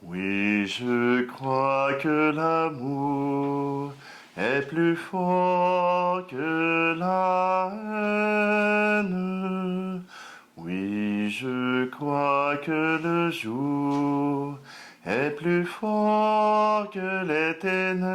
Oui, je crois que l'amour est plus fort que la haine. Oui, je crois que le jour est plus fort que les ténèbres.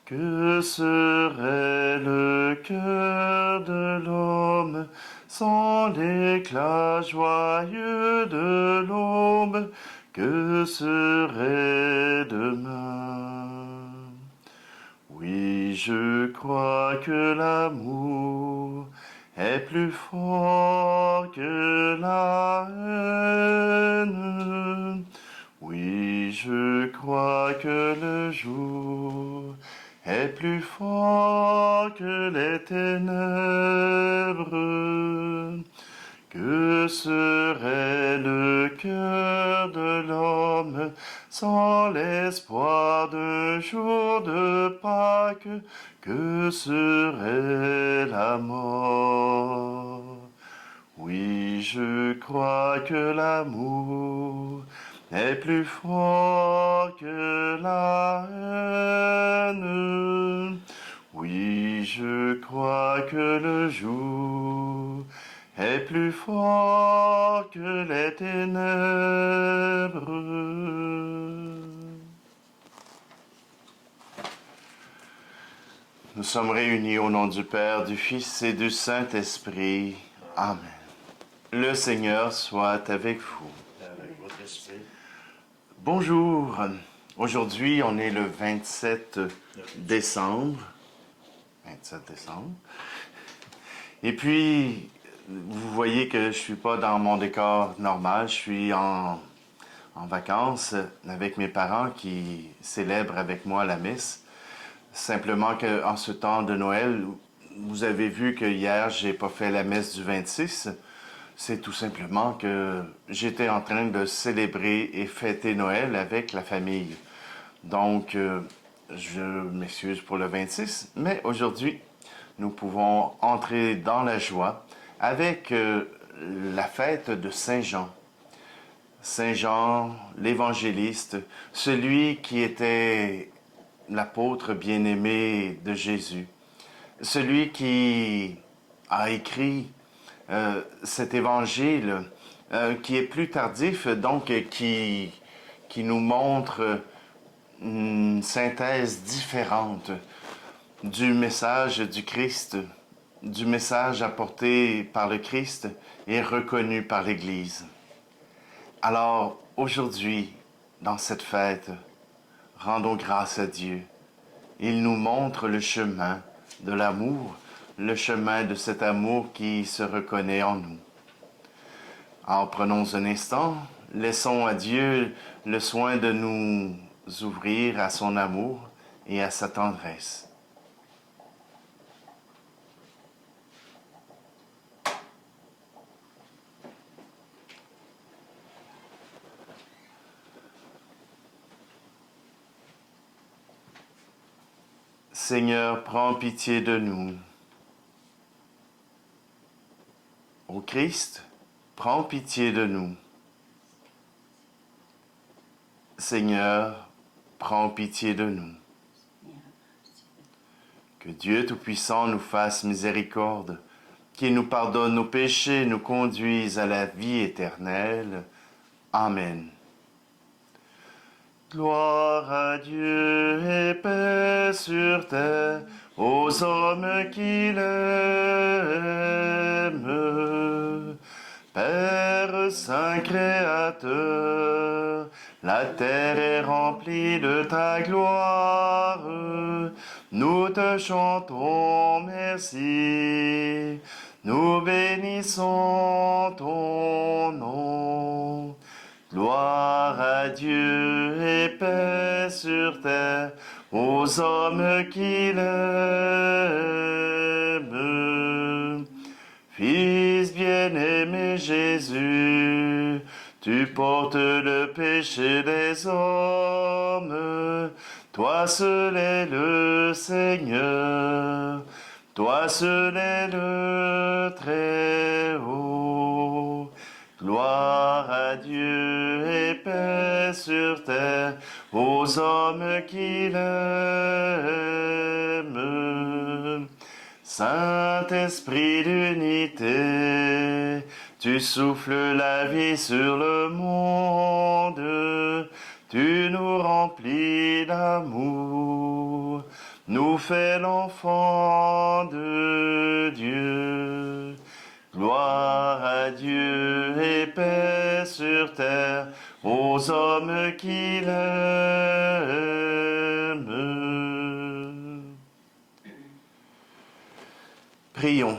Que serait le cœur de l'homme sans l'éclat joyeux de l'aube? Que serait demain? Oui, je crois que l'amour est plus fort que la haine. Oui, je crois que le jour est plus fort que les ténèbres. Que serait le cœur de l'homme sans l'espoir d'un jour de Pâques? Que serait la mort? Oui, je crois que l'amour est plus fort que la haine. Oui, je crois que le jour est plus fort que les ténèbres. Nous sommes réunis au nom du Père, du Fils et du Saint-Esprit. Amen. Le Seigneur soit avec vous. Avec votre esprit. Bonjour. Aujourd'hui, on est le 27 décembre. 27 décembre. Et puis, vous voyez que je ne suis pas dans mon décor normal. Je suis en vacances avec mes parents qui célèbrent avec moi la messe. Simplement qu'en ce temps de Noël, vous avez vu que hier, j'ai pas fait la messe du 26. C'est tout simplement que j'étais en train de célébrer et fêter Noël avec la famille. Donc, je m'excuse pour le 26, mais aujourd'hui, nous pouvons entrer dans la joie avec la fête de Saint Jean. Saint Jean, l'évangéliste, celui qui était l'apôtre bien-aimé de Jésus, celui qui a écrit cet évangile qui est plus tardif, donc qui nous montre une synthèse différente du message du Christ, du message apporté par le Christ et reconnu par l'Église. Alors, aujourd'hui, dans cette fête, rendons grâce à Dieu. Il nous montre le chemin de l'amour, le chemin de cet amour qui se reconnaît en nous. Alors, prenons un instant, laissons à Dieu le soin de nous ouvrir à son amour et à sa tendresse. Seigneur, prends pitié de nous. Ô Christ, prends pitié de nous. Seigneur, prends pitié de nous. Que Dieu Tout-Puissant nous fasse miséricorde, qu'il nous pardonne nos péchés, nous conduise à la vie éternelle. Amen. Gloire à Dieu et paix sur terre, aux hommes qu'il aime. Père Saint Créateur, la terre est remplie de ta gloire. Nous te chantons merci, nous bénissons ton nom. Gloire à Dieu et paix sur terre, aux hommes qu'il aime. Fils bien-aimé Jésus, tu portes le péché des hommes. Toi seul est le Seigneur, toi seul est le Très-Haut. Gloire à Dieu sur terre aux hommes qu'il aime. Saint-Esprit d'unité, tu souffles la vie sur le monde, tu nous remplis d'amour, nous fais l'enfant de Dieu. Gloire à Dieu et paix sur terre aux hommes qu'il aime. Prions.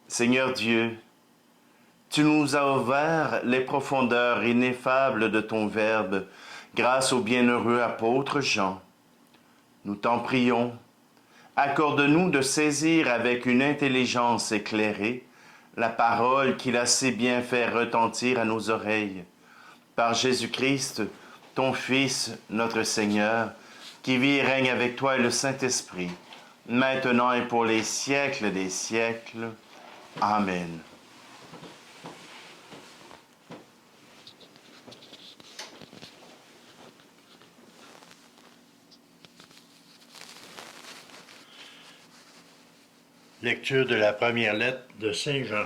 Seigneur Dieu, tu nous as ouvert les profondeurs ineffables de ton Verbe grâce au bienheureux apôtre Jean. Nous t'en prions. Accorde-nous de saisir avec une intelligence éclairée la parole qu'il a si bien fait retentir à nos oreilles. Par Jésus-Christ, ton Fils, notre Seigneur, qui vit et règne avec toi et le Saint-Esprit, maintenant et pour les siècles des siècles. Amen. Lecture de la première lettre de Saint Jean.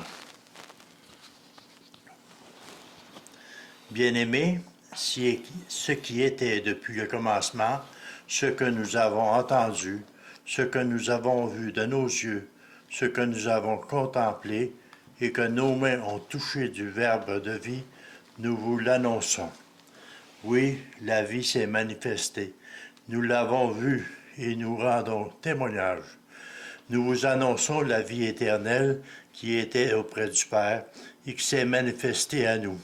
Bien-aimés, ce qui était depuis le commencement, ce que nous avons entendu, ce que nous avons vu de nos yeux, ce que nous avons contemplé et que nos mains ont touché du Verbe de vie, nous vous l'annonçons. Oui, la vie s'est manifestée. Nous l'avons vue et nous rendons témoignage. Nous vous annonçons la vie éternelle qui était auprès du Père et qui s'est manifestée à nous.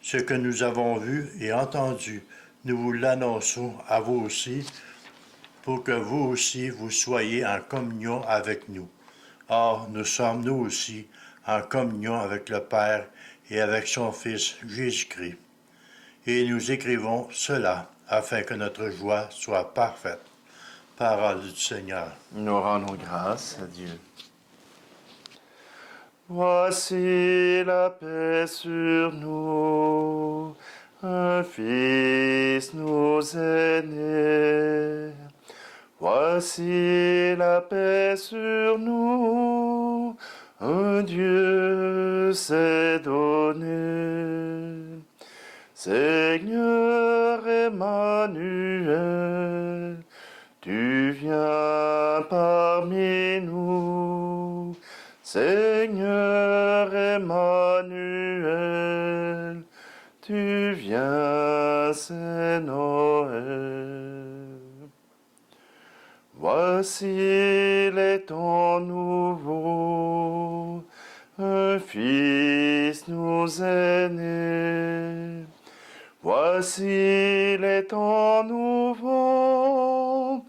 Ce que nous avons vu et entendu, nous vous l'annonçons à vous aussi, pour que vous aussi vous soyez en communion avec nous. Or, nous sommes nous aussi en communion avec le Père et avec son Fils Jésus-Christ. Et nous écrivons cela afin que notre joie soit parfaite. Parole du Seigneur. Nous rendons grâce à Dieu. Voici la paix sur nous, un Fils nous est né. Voici la paix sur nous, un Dieu s'est donné. Seigneur Emmanuel, tu viens parmi nous. Seigneur Emmanuel, tu viens, c'est Noël. Voici les temps nouveaux, un Fils nous est né. Voici les temps nouveaux,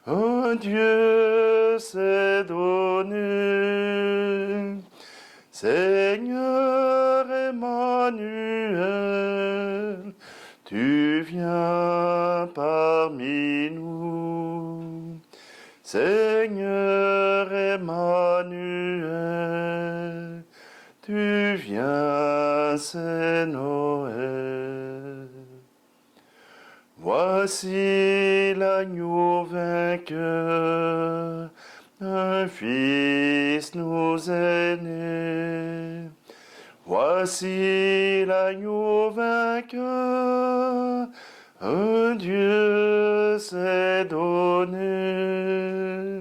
un Dieu s'est donné. Seigneur Emmanuel, tu viens parmi nous. Seigneur Emmanuel, tu viens, c'est Noël. Voici l'agneau vainqueur, un Fils nous est né. Voici l'agneau vainqueur, un Dieu s'est donné.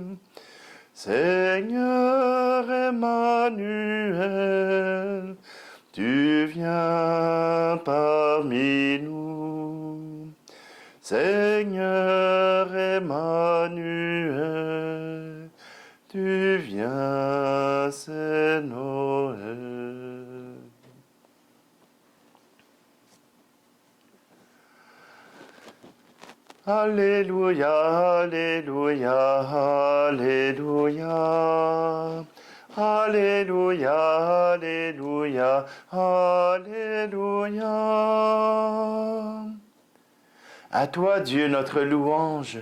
Seigneur Emmanuel, tu viens parmi nous. Seigneur Emmanuel, tu viens, c'est Noël. Alléluia, Alléluia, Alléluia. Alléluia, Alléluia, Alléluia. À toi, Dieu, notre louange.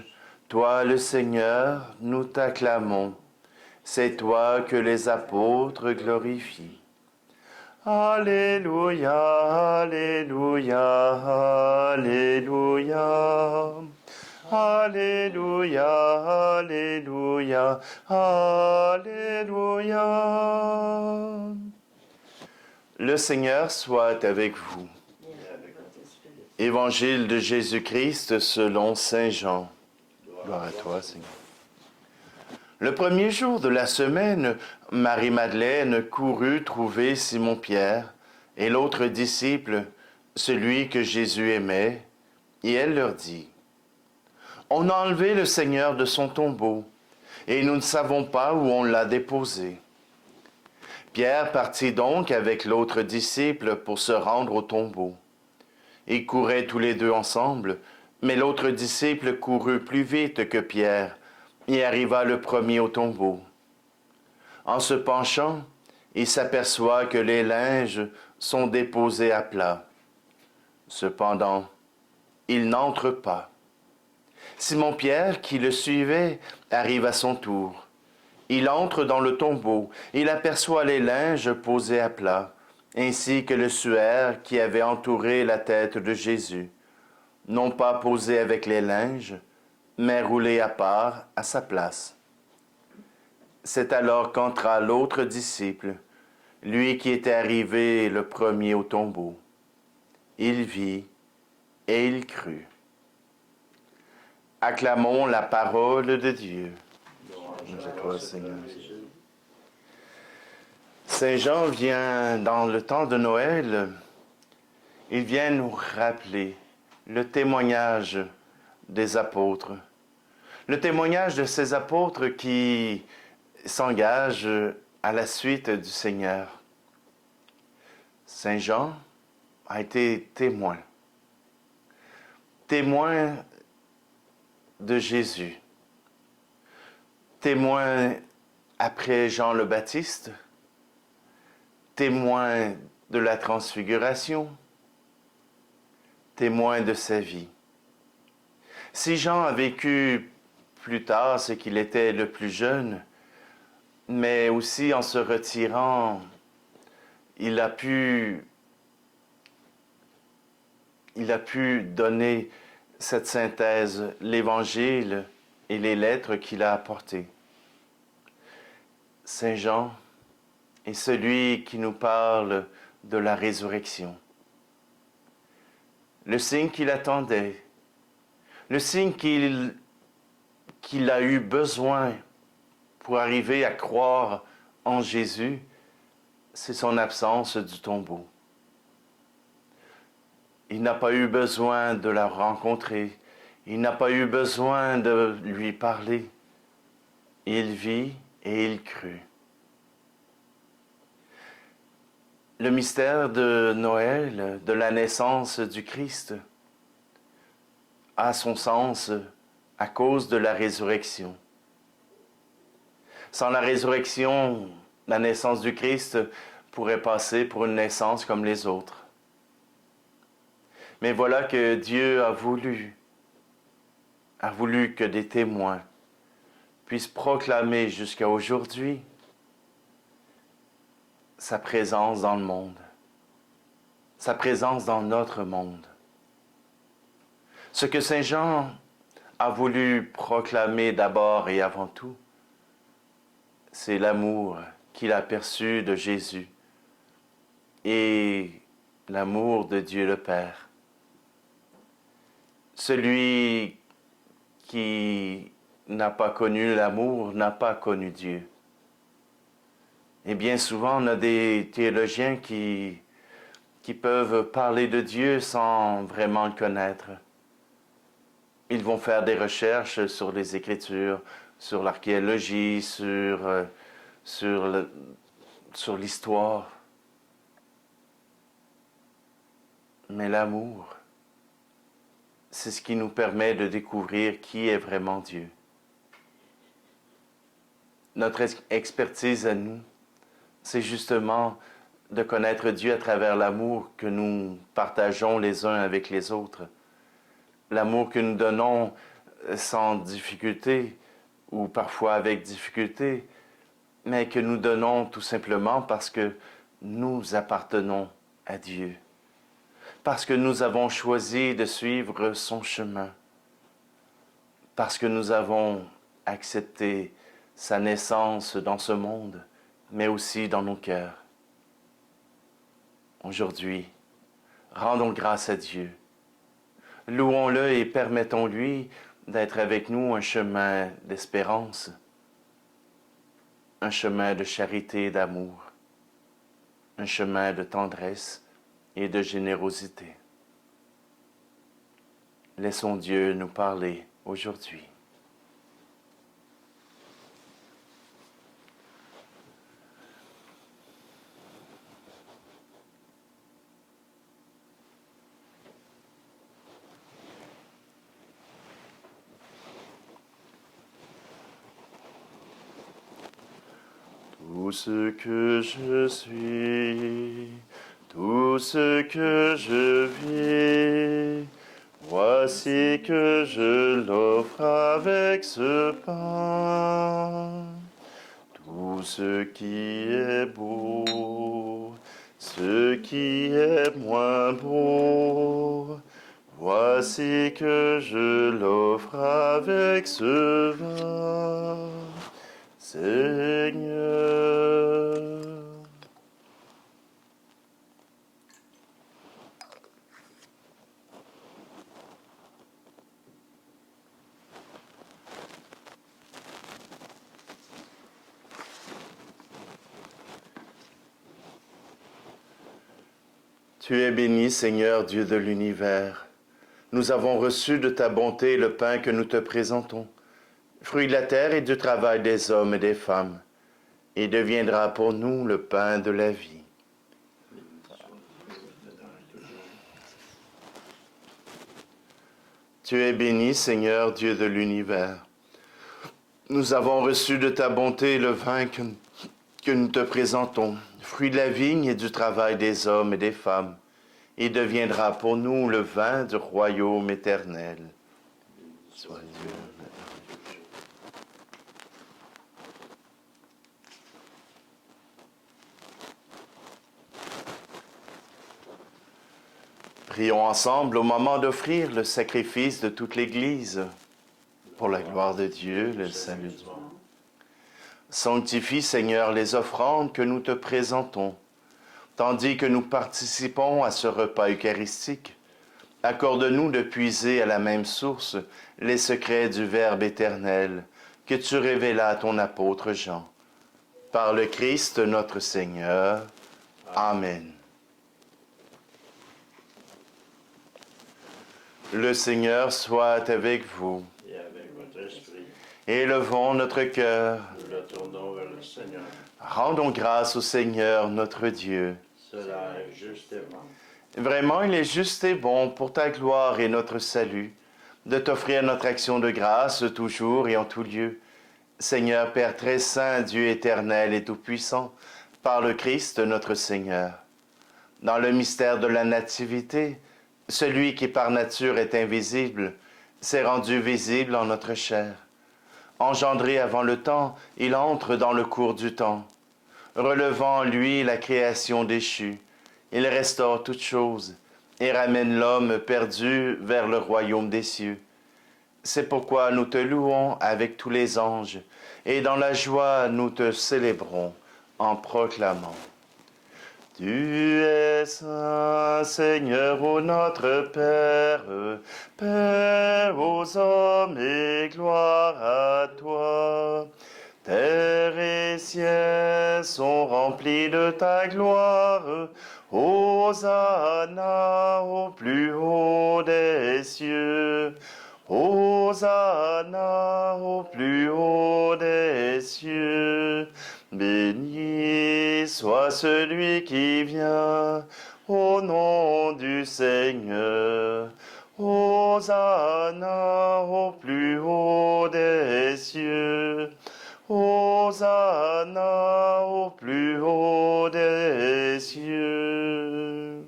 Toi, le Seigneur, nous t'acclamons. C'est toi que les apôtres glorifient. Alléluia, Alléluia, Alléluia. Alléluia, Alléluia, Alléluia. Le Seigneur soit avec vous. Évangile de Jésus-Christ selon Saint Jean. Gloire à toi, Seigneur. Le premier jour de la semaine, Marie-Madeleine courut trouver Simon-Pierre et l'autre disciple, celui que Jésus aimait, et elle leur dit, « On a enlevé le Seigneur de son tombeau, et nous ne savons pas où on l'a déposé. » Pierre partit donc avec l'autre disciple pour se rendre au tombeau. Ils couraient tous les deux ensemble, mais l'autre disciple courut plus vite que Pierre et arriva le premier au tombeau. En se penchant, il s'aperçoit que les linges sont déposés à plat. Cependant, il n'entre pas. Simon-Pierre, qui le suivait, arrive à son tour. Il entre dans le tombeau, il aperçoit les linges posés à plat, ainsi que le suaire qui avait entouré la tête de Jésus, non pas posé avec les linges, mais roulé à part à sa place. C'est alors qu'entra l'autre disciple, lui qui était arrivé le premier au tombeau. Il vit et il crut. Acclamons la parole de Dieu. Louange à toi, Seigneur. Saint Jean vient, dans le temps de Noël, il vient nous rappeler le témoignage des apôtres. Le témoignage de ces apôtres qui s'engagent à la suite du Seigneur. Saint Jean a été témoin. Témoin de Jésus. Témoin après Jean le Baptiste. Témoin de la transfiguration. Témoin de sa vie. Si Jean a vécu plus tard ce qu'il était le plus jeune, mais aussi en se retirant, il a pu donner cette synthèse, l'Évangile et les lettres qu'il a apportées. Saint Jean est celui qui nous parle de la résurrection. Le signe qu'il attendait, le signe qu'il a eu besoin pour arriver à croire en Jésus, c'est son absence du tombeau. Il n'a pas eu besoin de la rencontrer. Il n'a pas eu besoin de lui parler. Il vit et il crut. Le mystère de Noël, de la naissance du Christ, a son sens à cause de la résurrection. Sans la résurrection, la naissance du Christ pourrait passer pour une naissance comme les autres. Mais voilà que Dieu a voulu que des témoins puissent proclamer jusqu'à aujourd'hui sa présence dans le monde, sa présence dans notre monde. Ce que Saint Jean a voulu proclamer d'abord et avant tout, c'est l'amour qu'il a perçu de Jésus et l'amour de Dieu le Père. Celui qui n'a pas connu l'amour n'a pas connu Dieu. Et bien souvent, on a des théologiens qui peuvent parler de Dieu sans vraiment le connaître. Ils vont faire des recherches sur les Écritures, sur l'archéologie, sur l'histoire. Mais l'amour, c'est ce qui nous permet de découvrir qui est vraiment Dieu. Notre expertise à nous, c'est justement de connaître Dieu à travers l'amour que nous partageons les uns avec les autres. L'amour que nous donnons sans difficulté ou parfois avec difficulté, mais que nous donnons tout simplement parce que nous appartenons à Dieu, parce que nous avons choisi de suivre son chemin, parce que nous avons accepté sa naissance dans ce monde, mais aussi dans nos cœurs. Aujourd'hui, rendons grâce à Dieu. Louons-le et permettons-lui d'être avec nous un chemin d'espérance, un chemin de charité et d'amour, un chemin de tendresse et de générosité. Laissons Dieu nous parler aujourd'hui. Tout ce que je suis, tout ce que je vis, voici que je l'offre avec ce pain. Tout ce qui est beau, ce qui est moins beau, voici que je l'offre avec ce vin. Seigneur. Tu es béni, Seigneur Dieu de l'univers. Nous avons reçu de ta bonté le pain que nous te présentons, fruit de la terre et du travail des hommes et des femmes, et deviendra pour nous le pain de la vie. Tu es béni, Seigneur Dieu de l'univers. Nous avons reçu de ta bonté le vin que nous te présentons, fruit de la vigne et du travail des hommes et des femmes, et deviendra pour nous le vin du royaume éternel. Sois Dieu. Prions ensemble au moment d'offrir le sacrifice de toute l'Église pour la gloire de Dieu, le salut du monde. Sanctifie, Seigneur, les offrandes que nous te présentons, tandis que nous participons à ce repas eucharistique. Accorde-nous de puiser à la même source les secrets du Verbe éternel que tu révélas à ton apôtre Jean. Par le Christ notre Seigneur. Amen. Le Seigneur soit avec vous. Et avec votre esprit, Élevons notre cœur. nous le tournons vers le Seigneur. Rendons grâce au Seigneur notre Dieu. Cela est juste et bon. Vraiment, il est juste et bon pour ta gloire et notre salut de t'offrir notre action de grâce toujours et en tout lieu. Seigneur Père très saint, Dieu éternel et tout-puissant, par le Christ notre Seigneur. Dans le mystère de la Nativité, celui qui par nature est invisible s'est rendu visible en notre chair. Engendré avant le temps, il entre dans le cours du temps. Relevant en lui la création déchue, il restaure toutes choses et ramène l'homme perdu vers le royaume des cieux. C'est pourquoi nous te louons avec tous les anges, et dans la joie nous te célébrons en proclamant. Tu es saint, Seigneur, ô notre Père, Père aux hommes et gloire à toi. Terre et ciel sont remplis de ta gloire. Hosanna au plus haut des cieux. Hosanna au plus haut des cieux. Béni soit celui qui vient au nom du Seigneur. Hosanna au plus haut des cieux. Hosanna au plus haut des cieux.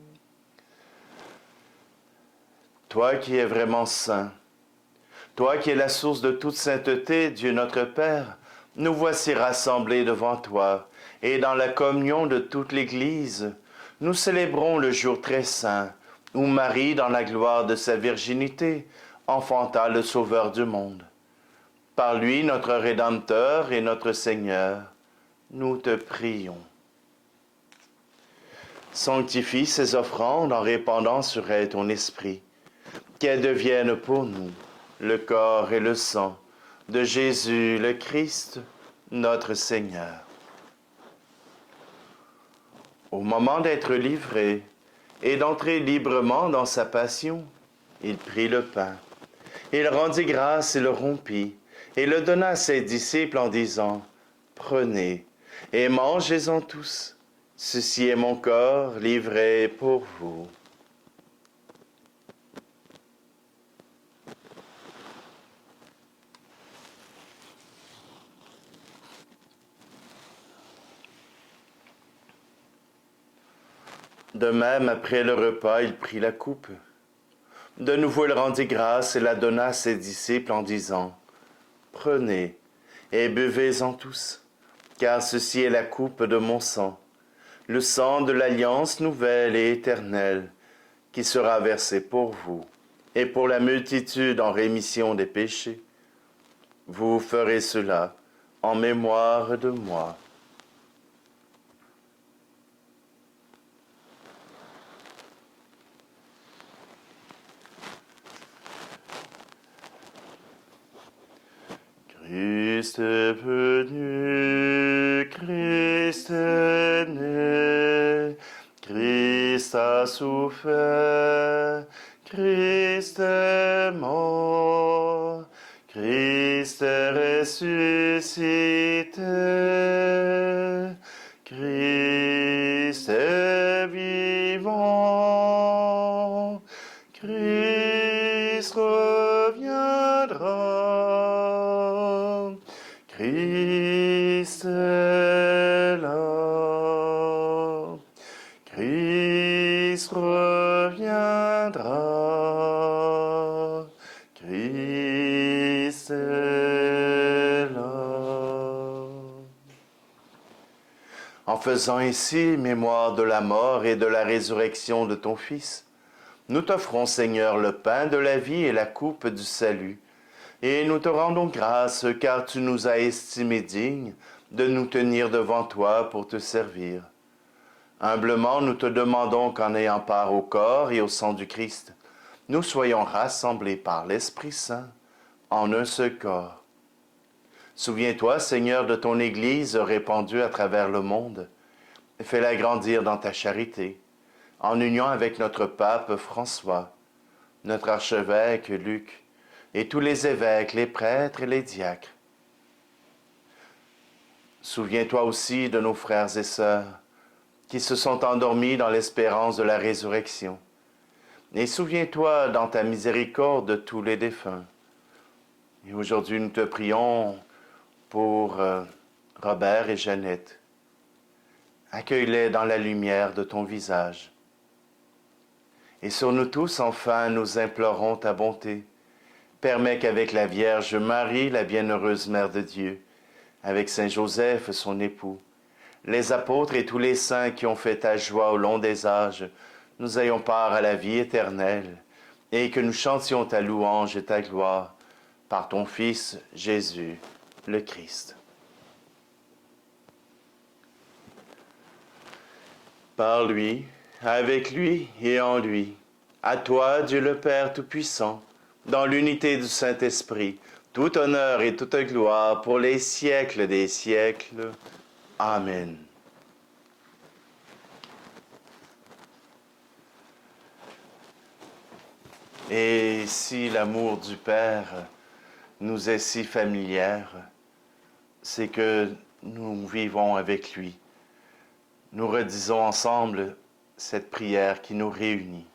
Toi qui es vraiment saint, toi qui es la source de toute sainteté, Dieu notre Père, nous voici rassemblés devant toi, et dans la communion de toute l'Église, nous célébrons le jour très saint, où Marie, dans la gloire de sa virginité, enfanta le Sauveur du monde. Par lui, notre Rédempteur et notre Seigneur, nous te prions. Sanctifie ces offrandes en répandant sur elles ton esprit, qu'elles deviennent pour nous le corps et le sang de Jésus le Christ, notre Seigneur. Au moment d'être livré et d'entrer librement dans sa passion, il prit le pain. Il rendit grâce et le rompit, et le donna à ses disciples en disant, « Prenez et mangez-en tous. Ceci est mon corps livré pour vous. » De même, après le repas, il prit la coupe. De nouveau, il rendit grâce et la donna à ses disciples en disant, « Prenez et buvez-en tous, car ceci est la coupe de mon sang, le sang de l'alliance nouvelle et éternelle, qui sera versé pour vous et pour la multitude en rémission des péchés. Vous ferez cela en mémoire de moi. » Christ est venu, Christ est né, Christ a souffert, Christ est mort, Christ est ressuscité, Christ est vivant, Christ reviendra. Christ est là, Christ reviendra, Christ est là. En faisant ainsi mémoire de la mort et de la résurrection de ton Fils, nous t'offrons, Seigneur, le pain de la vie et la coupe du salut, et nous te rendons grâce car tu nous as estimés dignes de nous tenir devant toi pour te servir. Humblement, nous te demandons qu'en ayant part au corps et au sang du Christ, nous soyons rassemblés par l'Esprit Saint en un seul corps. Souviens-toi, Seigneur, de ton Église répandue à travers le monde. Fais-la grandir dans ta charité, en union avec notre pape François, notre archevêque Luc, et tous les évêques, les prêtres et les diacres. Souviens-toi aussi de nos frères et sœurs qui se sont endormis dans l'espérance de la résurrection. Et souviens-toi dans ta miséricorde de tous les défunts. Et aujourd'hui, nous te prions pour Robert et Jeannette. Accueille-les dans la lumière de ton visage. Et sur nous tous, enfin, nous implorons ta bonté. Permets qu'avec la Vierge Marie, la bienheureuse Mère de Dieu, avec Saint Joseph, son époux, les apôtres et tous les saints qui ont fait ta joie au long des âges, nous ayons part à la vie éternelle, et que nous chantions ta louange et ta gloire par ton Fils Jésus, le Christ. Par lui, avec lui et en lui, à toi, Dieu le Père Tout-Puissant, dans l'unité du Saint-Esprit, tout honneur et toute gloire pour les siècles des siècles. Amen. Et si l'amour du Père nous est si familière, c'est que nous vivons avec lui. Nous redisons ensemble cette prière qui nous réunit.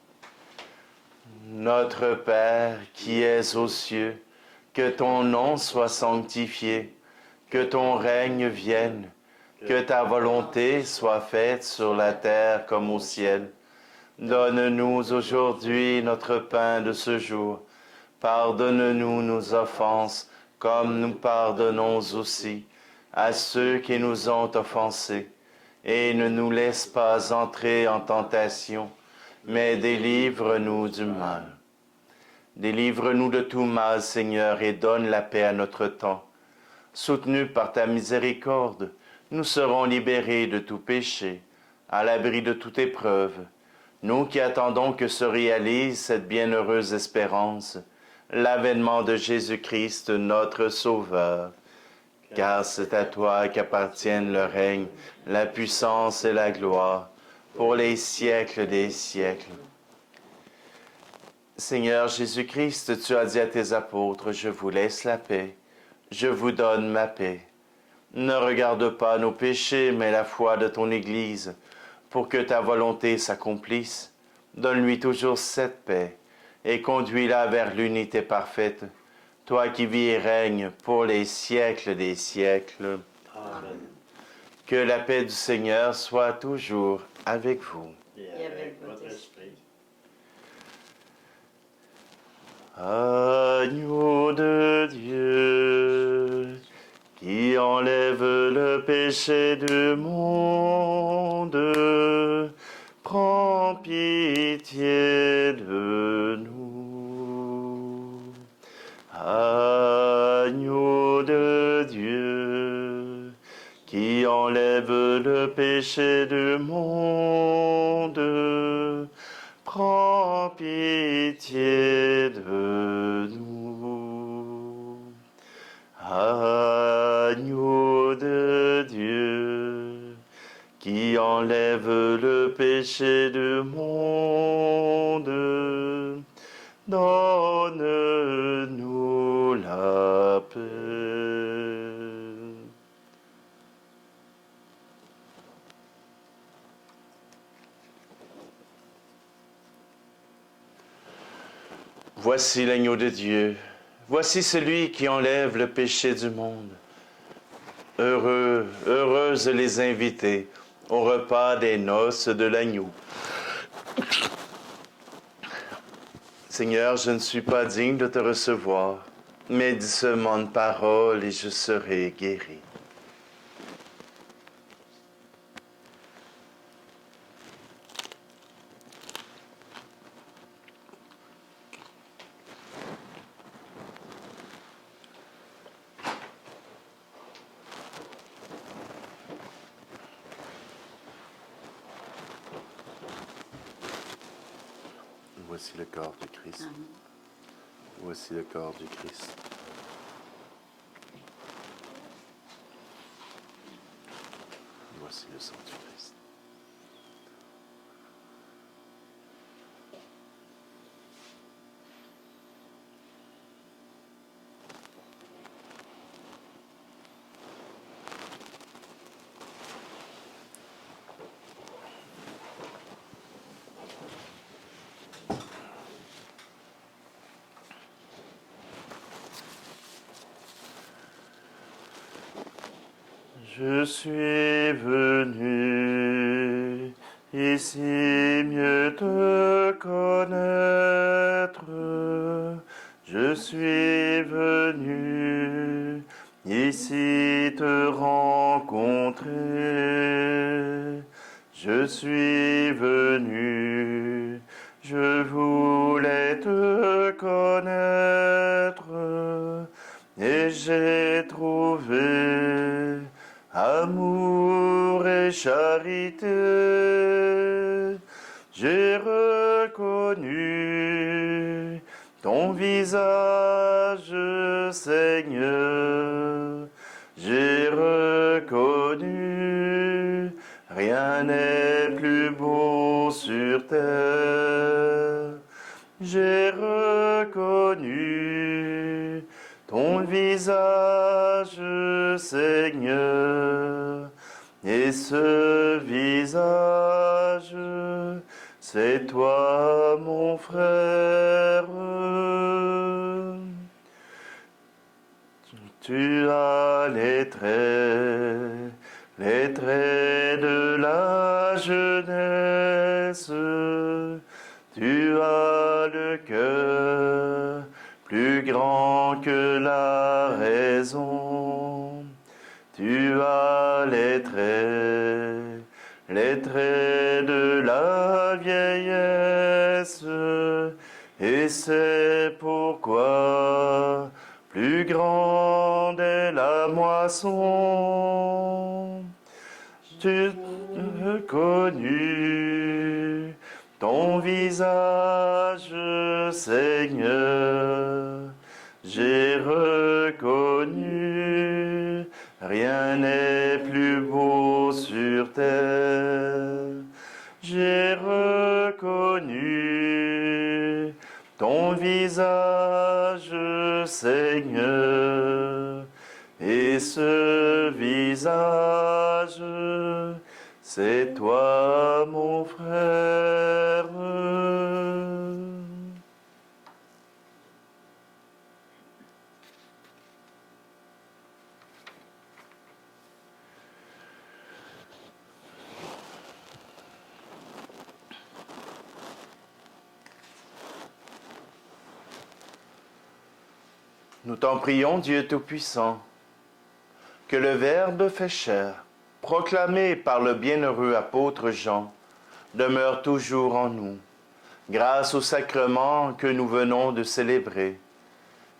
Notre Père qui es aux cieux, que ton nom soit sanctifié, que ton règne vienne, que ta volonté soit faite sur la terre comme au ciel. Donne-nous aujourd'hui notre pain de ce jour. Pardonne-nous nos offenses, comme nous pardonnons aussi à ceux qui nous ont offensés, et ne nous laisse pas entrer en tentation, mais délivre-nous du mal. Délivre-nous de tout mal, Seigneur, et donne la paix à notre temps. Soutenus par ta miséricorde, nous serons libérés de tout péché, à l'abri de toute épreuve, nous qui attendons que se réalise cette bienheureuse espérance, l'avènement de Jésus-Christ, notre Sauveur. Car c'est à toi qu'appartiennent le règne, la puissance et la gloire, pour les siècles des siècles. Seigneur Jésus-Christ, tu as dit à tes apôtres, je vous laisse la paix, je vous donne ma paix. Ne regarde pas nos péchés, mais la foi de ton Église, pour que ta volonté s'accomplisse. Donne-lui toujours cette paix, et conduis-la vers l'unité parfaite, toi qui vis et règnes pour les siècles des siècles. Amen. Que la paix du Seigneur soit toujours avec vous. Et avec votre esprit. Agneau de Dieu, qui enlève le péché du monde, prends pitié de nous. Agneau de Dieu, qui enlève le péché du monde, prends pitié de nous. Agneau de Dieu, qui enlève le péché du monde, donne-nous la paix. Voici l'agneau de Dieu, voici celui qui enlève le péché du monde. Heureux, heureuses les invités au repas des noces de l'agneau. Seigneur, je ne suis pas digne de te recevoir, mais dis seulement une parole et je serai guéri. Voici le corps du Christ. Voici le corps du Christ. Voici le sang du Christ. Je suis venu ici mieux te connaître. Je suis venu ici te rencontrer. Je suis venu, je voulais te connaître et j'ai trouvé amour et charité, j'ai reconnu ton visage, Seigneur, j'ai reconnu, rien n'est plus beau sur terre, j'ai reconnu ton visage, Seigneur, et ce visage, c'est toi, mon frère. Tu as les traits de la jeunesse, tu as le cœur plus grand que la raison. Tu as les traits de la vieillesse, et c'est pourquoi plus grande est la moisson. Tu as connu ton visage, Seigneur, j'ai reconnu, rien n'est plus beau sur terre. J'ai reconnu ton visage, Seigneur, et ce visage, c'est toi, mon frère. Nous t'en prions, Dieu Tout-Puissant, que le Verbe fait chair, proclamé par le bienheureux apôtre Jean, demeure toujours en nous, grâce au sacrement que nous venons de célébrer.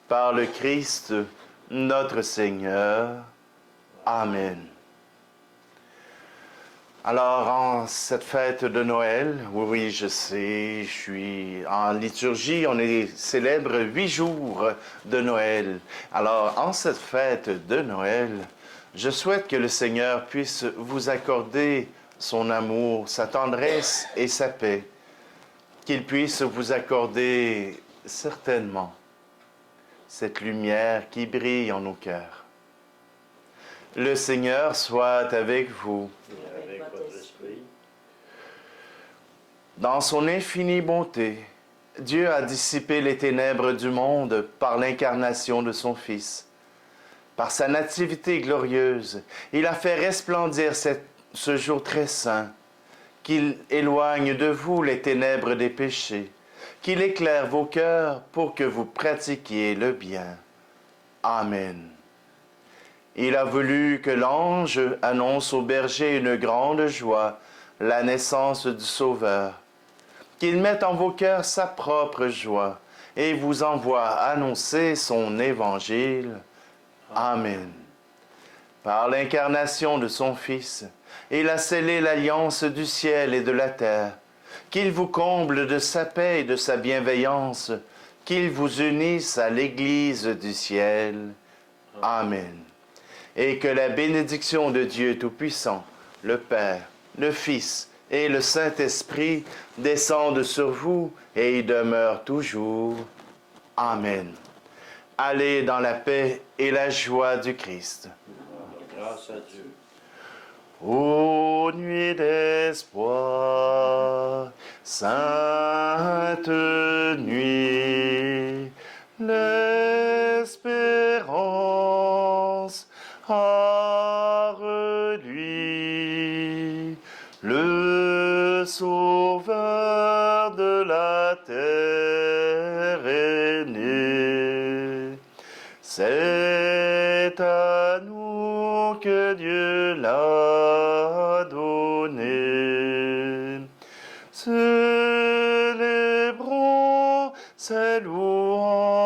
Par le Christ, notre Seigneur. Amen. Alors, en cette fête de Noël, oui, je sais, je suis en liturgie, on célèbre 8 jours de Noël. Alors, en cette fête de Noël, je souhaite que le Seigneur puisse vous accorder son amour, sa tendresse et sa paix, qu'il puisse vous accorder certainement cette lumière qui brille en nos cœurs. Le Seigneur soit avec vous. Et avec votre esprit. Dans son infinie bonté, Dieu a dissipé les ténèbres du monde par l'incarnation de son Fils. Par sa nativité glorieuse, il a fait resplendir ce jour très saint, qu'il éloigne de vous les ténèbres des péchés, qu'il éclaire vos cœurs pour que vous pratiquiez le bien. Amen. Il a voulu que l'ange annonce aux bergers une grande joie, la naissance du Sauveur. Qu'il mette en vos cœurs sa propre joie et vous envoie annoncer son évangile. Amen. Par l'incarnation de son Fils, il a scellé l'alliance du ciel et de la terre. Qu'il vous comble de sa paix et de sa bienveillance, qu'il vous unisse à l'Église du ciel. Amen. Et que la bénédiction de Dieu Tout-Puissant, le Père, le Fils et le Saint-Esprit descendent sur vous et y demeurent toujours. Amen. Allez dans la paix et la joie du Christ. Grâce à Dieu. Ô nuit d'espoir, sainte nuit, l'espérance a reluit, le Sauveur de la terre est né. C'est à nous que Dieu l'a donné. Célébrons ses louanges.